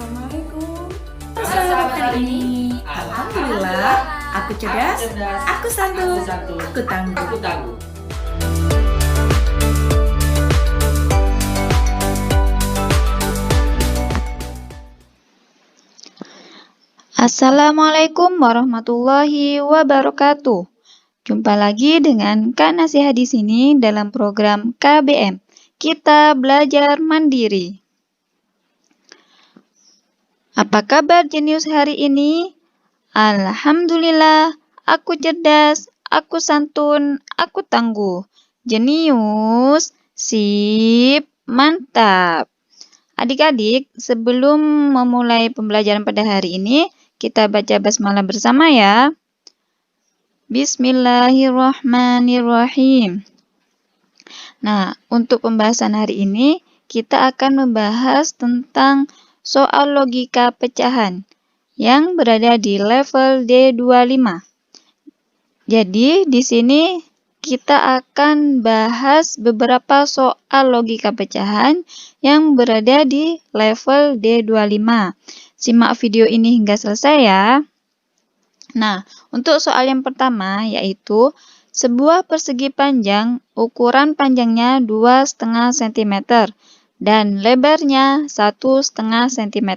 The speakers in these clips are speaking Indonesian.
Assalamualaikum. Selamat hari ini. Alhamdulillah, aku cerdas, aku santun, aku tangguh. Assalamualaikum warahmatullahi wabarakatuh. Jumpa lagi dengan Kak Nasiha di sini dalam program KBM. Kita belajar mandiri. Apa kabar jenius hari ini? Alhamdulillah, aku cerdas, aku santun, aku tangguh. Jenius, sip, mantap. Adik-adik, sebelum memulai pembelajaran pada hari ini, kita baca basmalah bersama ya. Bismillahirrahmanirrahim. Nah, untuk pembahasan hari ini, kita akan membahas tentang soal logika pecahan yang berada di level D25. Jadi, di sini kita akan bahas beberapa soal logika pecahan yang berada di level D25. Simak video ini hingga selesai ya. Nah, untuk soal yang pertama yaitu sebuah persegi panjang ukuran panjangnya 2,5 cm dan lebarnya 1,5 cm.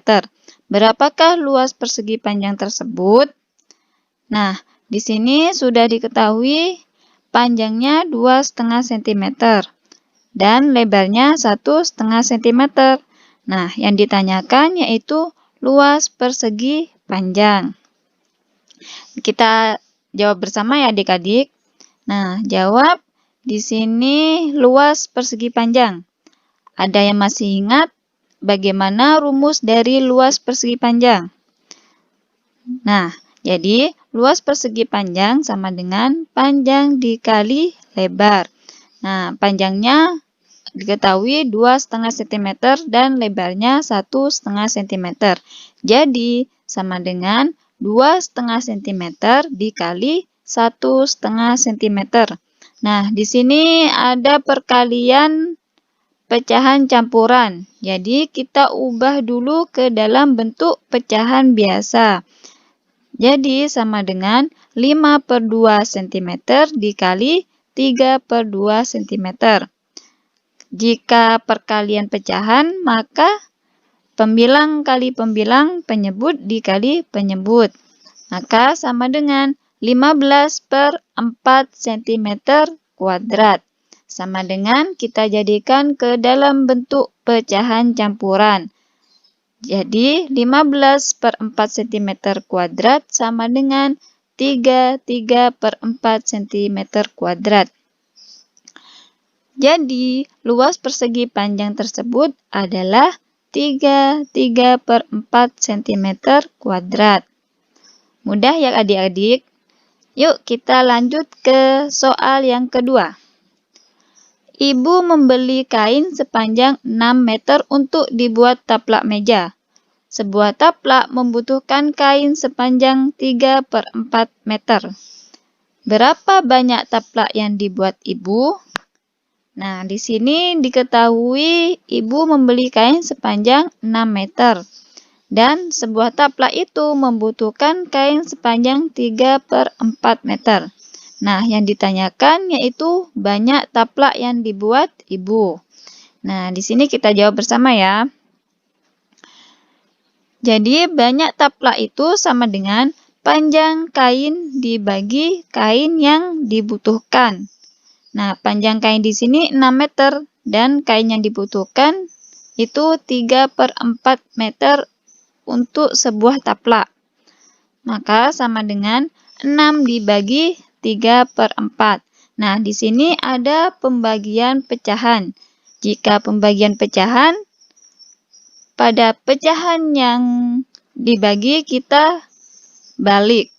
Berapakah luas persegi panjang tersebut? Nah, di sini sudah diketahui panjangnya 2,5 cm dan lebarnya 1,5 cm. Nah, yang ditanyakan yaitu luas persegi panjang. Kita jawab bersama ya adik-adik. Nah, jawab di sini luas persegi panjang. Ada yang masih ingat bagaimana rumus dari luas persegi panjang? Nah, jadi luas persegi panjang sama dengan panjang dikali lebar. Nah, panjangnya diketahui 2,5 cm dan lebarnya 1,5 cm. Jadi, sama dengan 2,5 cm dikali 1,5 cm. Nah, di sini ada perkalian pecahan campuran. Jadi, kita ubah dulu ke dalam bentuk pecahan biasa. Jadi, sama dengan 5/2 cm dikali 3/2 cm. Jika perkalian pecahan, maka pembilang kali pembilang, penyebut dikali penyebut. Maka sama dengan 15/4 cm kuadrat. Sama dengan kita jadikan ke dalam bentuk pecahan campuran. Jadi 15/4 cm kuadrat sama dengan 3/4 cm kuadrat. Jadi luas persegi panjang tersebut adalah 3/4 cm kuadrat. Mudah ya adik-adik? Yuk kita lanjut ke soal yang kedua. Ibu membeli kain sepanjang 6 meter untuk dibuat taplak meja. Sebuah taplak membutuhkan kain sepanjang 3/4 meter. Berapa banyak taplak yang dibuat ibu? Nah, di sini diketahui ibu membeli kain sepanjang 6 meter. Dan sebuah taplak itu membutuhkan kain sepanjang 3/4 meter. Nah, yang ditanyakan yaitu banyak taplak yang dibuat ibu. Nah, di sini kita jawab bersama ya. Jadi, banyak taplak itu sama dengan panjang kain dibagi kain yang dibutuhkan. Nah, panjang kain di sini 6 meter dan kain yang dibutuhkan itu 3/4 meter untuk sebuah taplak. Maka sama dengan 6 dibagi 3/4. Nah, di sini ada pembagian pecahan. Jika pembagian pecahan, pada pecahan yang dibagi kita balik,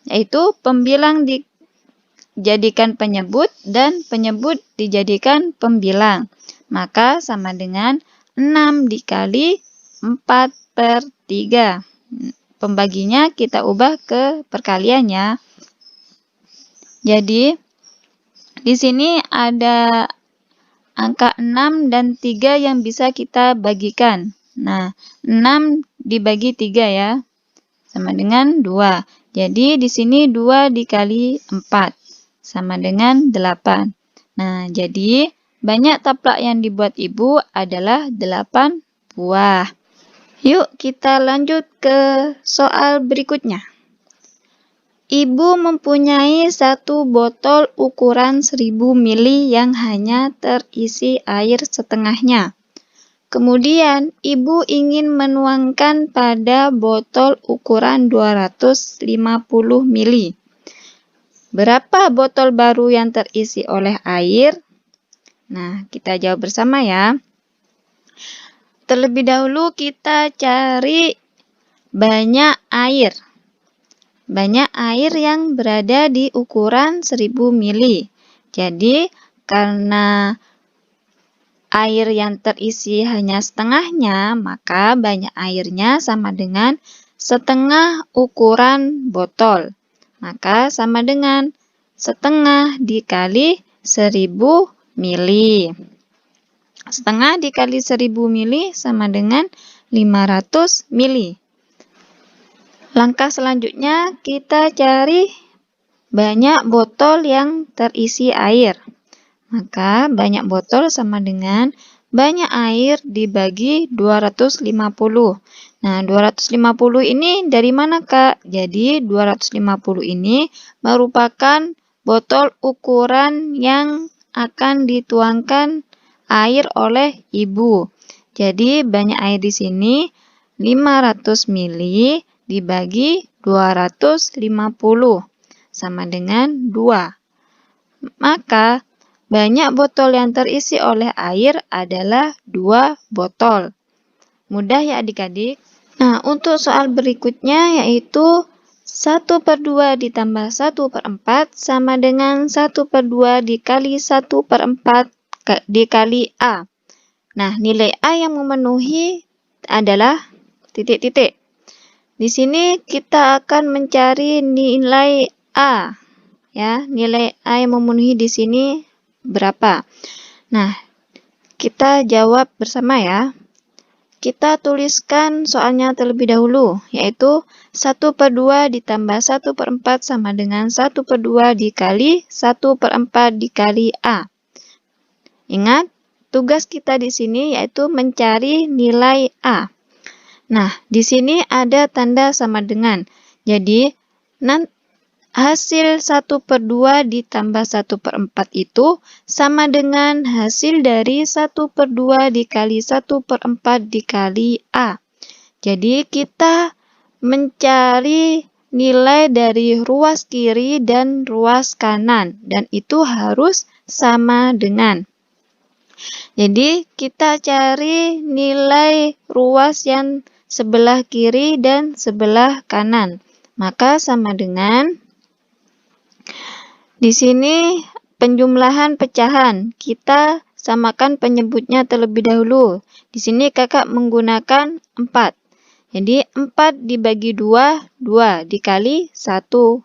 yaitu pembilang dijadikan penyebut dan penyebut dijadikan pembilang. Maka sama dengan 6 dikali 4/3. Pembaginya kita ubah ke perkaliannya. Jadi, di sini ada angka 6 dan 3 yang bisa kita bagikan. Nah, 6 dibagi 3 ya. Sama dengan 2. Jadi di sini 2 dikali 4 sama dengan 8. Nah, jadi banyak taplak yang dibuat Ibu adalah 8 buah. Yuk kita lanjut ke soal berikutnya. Ibu mempunyai satu botol ukuran 1000 mili yang hanya terisi air setengahnya. Kemudian, ibu ingin menuangkan pada botol ukuran 250 mili. Berapa botol baru yang terisi oleh air? Nah, kita jawab bersama ya. Terlebih dahulu kita cari banyak air. Banyak air yang berada di ukuran 1000 mili. Jadi, karena air yang terisi hanya setengahnya, maka banyak airnya sama dengan setengah ukuran botol. Maka sama dengan setengah dikali 1000 mili. Setengah dikali 1000 mili sama dengan 500 mili. Langkah selanjutnya kita cari banyak botol yang terisi air. Maka banyak botol sama dengan banyak air dibagi 250. Nah, 250 ini dari mana, Kak? Jadi 250 ini merupakan botol ukuran yang akan dituangkan air oleh Ibu. Jadi banyak air di sini 500 mili dibagi 250 sama dengan 2. Maka banyak botol yang terisi oleh air adalah 2 botol. Mudah ya adik-adik? Nah, untuk soal berikutnya yaitu 1/2 ditambah 1/4 sama dengan 1/2 dikali 1/4 dikali A. Nah, nilai A yang memenuhi adalah titik-titik. Di sini kita akan mencari nilai A. Ya, nilai A yang memenuhi di sini berapa? Nah, kita jawab bersama ya. Kita tuliskan soalnya terlebih dahulu, yaitu 1/2 ditambah 1/4 sama dengan 1/2 dikali 1/4 dikali A. Ingat, tugas kita di sini yaitu mencari nilai A. Nah, di sini ada tanda sama dengan. Jadi, hasil 1/2 ditambah 1/4 itu sama dengan hasil dari 1/2 dikali 1/4 dikali A. Jadi, kita mencari nilai dari ruas kiri dan ruas kanan. Dan itu harus sama dengan. Jadi, kita cari nilai ruas yang sebelah kiri dan sebelah kanan. Maka sama dengan di sini penjumlahan pecahan. Kita samakan penyebutnya terlebih dahulu. Di sini kakak menggunakan 4. Jadi 4 dibagi 2, 2 dikali 1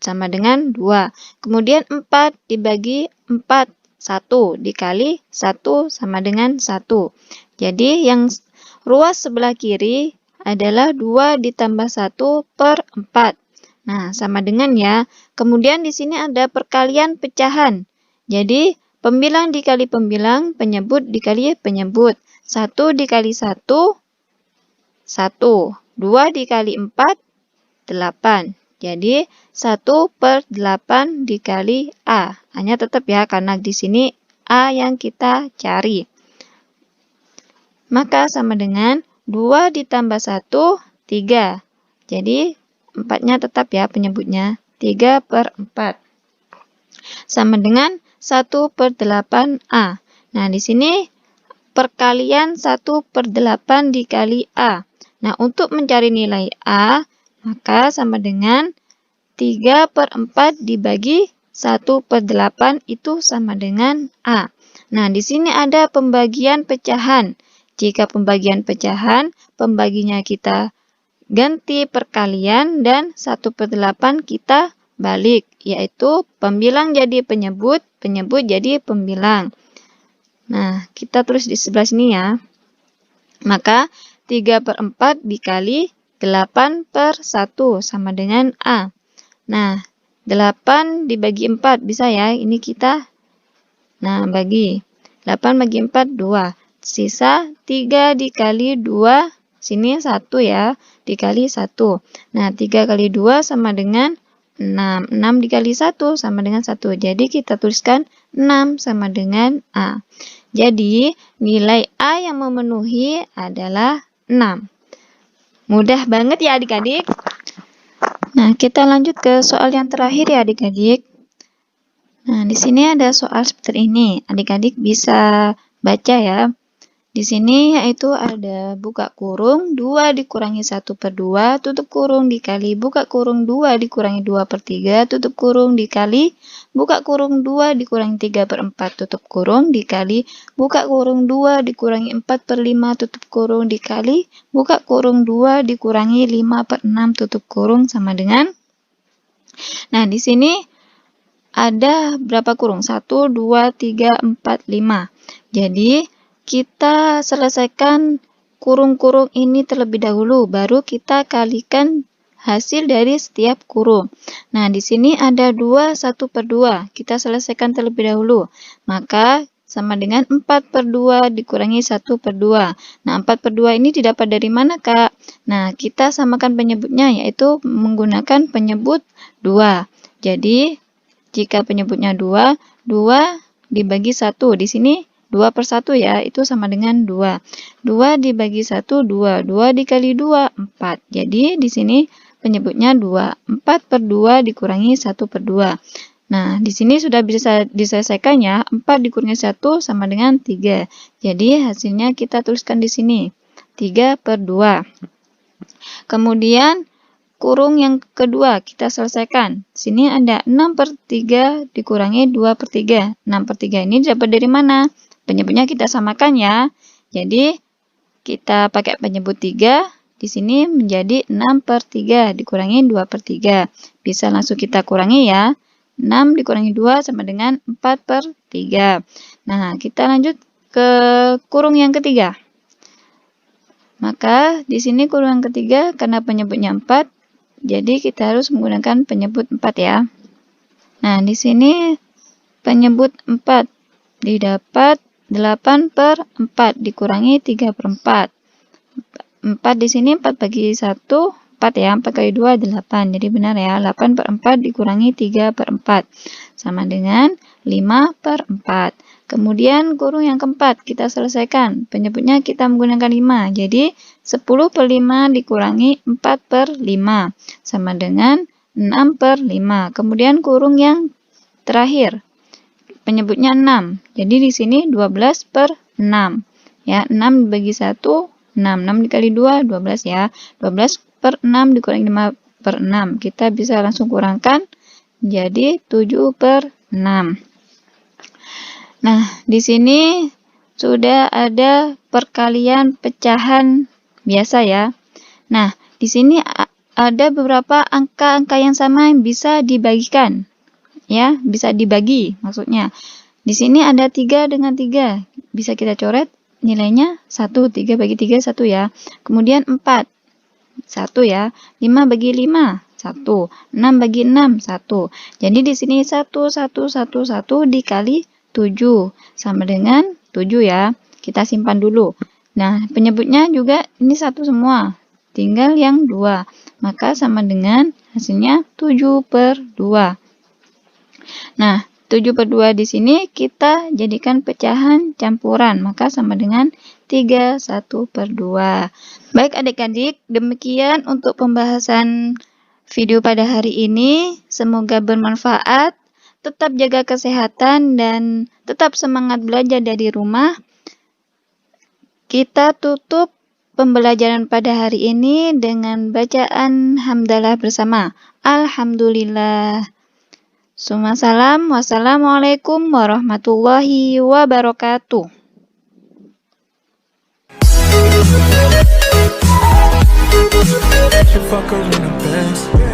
sama dengan 2. Kemudian 4 dibagi 4, 1 dikali 1 sama dengan 1. Jadi yang ruas sebelah kiri adalah 2 ditambah 1/4. Nah, sama dengan ya. Kemudian di sini ada perkalian pecahan. Jadi, pembilang dikali pembilang, penyebut dikali penyebut. 1 dikali 1, 1. 2 dikali 4, 8. Jadi, 1/8 dikali A. Hanya tetap ya, karena di sini A yang kita cari. Maka sama dengan 2 ditambah 1, 3. Jadi, 4-nya tetap ya penyebutnya. 3/4. Sama dengan 1/8 A. Nah, di sini perkalian 1/8 dikali A. Nah, untuk mencari nilai A, maka sama dengan 3/4 dibagi 1/8 itu sama dengan A. Nah, di sini ada pembagian pecahan. Jika pembagian pecahan, pembaginya kita ganti perkalian dan 1/8 kita balik, yaitu pembilang jadi penyebut, penyebut jadi pembilang. Nah, kita tulis di sebelah sini ya. Maka 3/4 dikali 8/1 sama dengan A. Nah, 8 dibagi 4 bisa ya, ini kita. Nah, bagi 8 bagi 4, 2. Sisa 3 dikali 2, sini 1 ya, dikali 1. Nah, 3 kali 2 sama dengan 6. 6 dikali 1 sama dengan 1. Jadi, kita tuliskan 6 sama dengan A. Jadi, nilai A yang memenuhi adalah 6. Mudah banget ya adik-adik. Nah, kita lanjut ke soal yang terakhir ya adik-adik. Nah, di sini ada soal seperti ini. Adik-adik bisa baca ya. Di sini yaitu ada buka kurung 2 dikurangi 1/2 tutup kurung dikali buka kurung 2 dikurangi 2/3 tutup kurung dikali buka kurung 2 dikurangi 3/4 tutup kurung dikali buka kurung 2 dikurangi 4/5 tutup kurung dikali buka kurung 2 dikurangi 5/6 tutup kurung sama dengan. Nah, di sini ada berapa kurung? 1, 2, 3, 4, 5. Jadi, kita selesaikan kurung-kurung ini terlebih dahulu, baru kita kalikan hasil dari setiap kurung. Nah, di sini ada 2, 1/2. Kita selesaikan terlebih dahulu. Maka, sama dengan 4/2 dikurangi 1/2. Nah, 4/2 ini didapat dari mana, Kak? Nah, kita samakan penyebutnya, yaitu menggunakan penyebut 2. Jadi, jika penyebutnya 2, 2 dibagi 1. Di sini 2/1 ya, itu sama dengan 2. 2 dibagi 1, 2. 2 dikali 2, 4. Jadi, di sini penyebutnya 2. 4/2 dikurangi 1/2. Nah, di sini sudah bisa diselesaikan ya. 4 dikurangi 1 sama dengan 3. Jadi, hasilnya kita tuliskan di sini. 3/2. Kemudian, kurung yang kedua kita selesaikan. Sini ada 6/3 dikurangi 2/3. 6/3 ini dapat dari mana? Penyebutnya kita samakan ya. Jadi, kita pakai penyebut 3. Di sini menjadi 6/3 dikurangi 2/3. Bisa langsung kita kurangi ya. 6 dikurangi 2 sama dengan 4/3. Nah, kita lanjut ke kurung yang ketiga. Maka, di sini kurung yang ketiga karena penyebutnya 4. Jadi, kita harus menggunakan penyebut 4 ya. Nah, di sini penyebut 4 didapat 8/4 dikurangi 3/4. 4 di sini 4 bagi 1, 4 ya. 4 kali 2, 8. Jadi, benar ya. 8/4 dikurangi 3/4. Sama dengan 5/4. Kemudian kurung yang keempat kita selesaikan. Penyebutnya kita menggunakan 5. Jadi 10/5 dikurangi 4/5 sama dengan 6/5. Kemudian kurung yang terakhir. Penyebutnya 6. Jadi di sini 12/6. Ya, 6 dibagi 1, 6. 6 dikali 2, 12 ya. 12/6 dikurangi 5/6. Kita bisa langsung kurangkan jadi 7/6. Nah, di sini sudah ada perkalian pecahan biasa ya. Nah, di sini ada beberapa angka-angka yang sama yang bisa dibagikan. Ya, bisa dibagi maksudnya. Di sini ada 3 dengan 3. Bisa kita coret nilainya 1. 3 bagi 3, 1 ya. Kemudian 4. 1 ya. 5 bagi 5. 1. 6 bagi 6. 1. Jadi di sini 1, 1, 1, 1 dikali 7 sama dengan 7 ya. Kita simpan dulu. Nah, penyebutnya juga ini 1 semua. Tinggal yang 2. Maka sama dengan hasilnya 7/2. Nah, 7/2 di sini kita jadikan pecahan campuran. Maka sama dengan 3 1/2. Baik adik-adik, demikian untuk pembahasan video pada hari ini. Semoga bermanfaat. Tetap jaga kesehatan dan tetap semangat belajar dari rumah. Kita tutup pembelajaran pada hari ini dengan bacaan hamdalah bersama. Alhamdulillah. Summa salam. Wassalamualaikum warahmatullahi wabarakatuh. Fuck her in the best.